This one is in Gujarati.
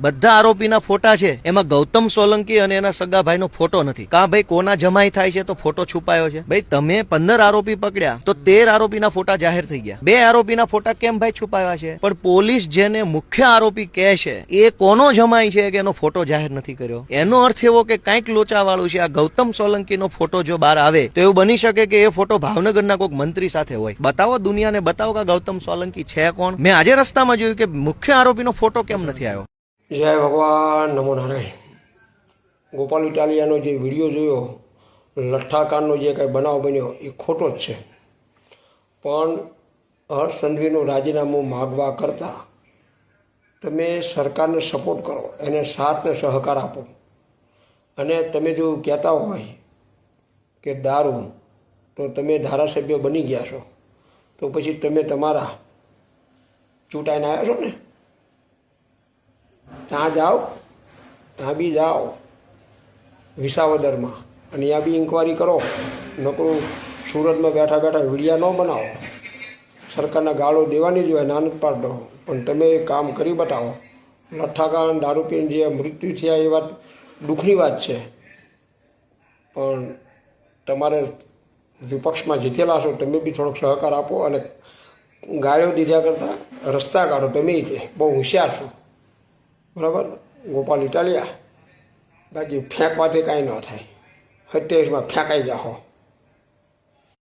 બધા આરોપીના ફોટા છે, એમાં ગૌતમ સોલંકી અને એના સગા ભાઈનો ફોટો નથી. કા ભાઈ કોના જમાઈ થાય છે તો ફોટો છુપાયો છે? ભાઈ તમે 15 આરોપી પકડ્યા તો 13 આરોપીના ફોટા જાહેર થઈ ગયા. 2 આરોપીના ફોટા કેમ ભાઈ છુપાયા છે? પણ પોલીસ જેને મુખ્ય આરોપી કહે છે એ કોનો જમાઈ છે કે એનો ફોટો જાહેર નથી કર્યો. એનો અર્થ એવો કે કંઈક લોચાવાળું છે. આ ગૌતમ સોલંકીનો ફોટો જો બહાર આવે તો એવું બની શકે કે એ ફોટો ભાવનગરના કોઈક મંત્રી સાથે હોય. બતાવો દુનિયાને, બતાવો કે ગૌતમ સોલંકી છે કોણ. મેં આજે રસ્તામાં જોયું કે મુખ્ય આરોપીનો ફોટો કેમ નથી આવ્યો. જય ભગવાન, નમો નારાયણ. ગોપાલ ઇટાલિયાનો જે વિડીયો જોયો, લઠ્ઠાકારનો જે કંઈ બનાવ બન્યો એ ખોટો જ છે. પણ હર્ષ સંઘવીનું રાજીનામું માગવા કરતાં તમે સરકારને સપોર્ટ કરો, એને સાથ ને સહકાર આપો. અને તમે જો કહેતા હોય કે દારૂ તો તમે ધારાસભ્ય બની ગયા છો તો પછી તમે તમારા ચૂંટાઈને આવ્યા છો ને, ત્યાં જાઓ, ત્યાં બી જાઓ વિસાવદરમાં અને ત્યાં બી ઇન્કવાયરી કરો. નકરું સુરતમાં બેઠા બેઠા વિડીયા ન બનાવો. સરકારના ગાળો દેવાની જ હોય, નાનક પાડો, પણ તમે કામ કરી બતાવો. લઠ્ઠાકાન દારૂ પીને જે મૃત્યુ થયા એ વાત દુઃખની વાત છે, પણ તમારે વિપક્ષમાં જીતેલા છો, તમે બી થોડોક સહકાર આપો અને ગાળો દીધા કરતાં રસ્તા કાઢો. તમે તે બહુ હોશિયાર છો, બરાબર ગોપાલ ઇટાલિયા. બાકી ફેંકવાથી કાંઈ ન થાય. 27માં ફેંકાઈ જાઓ.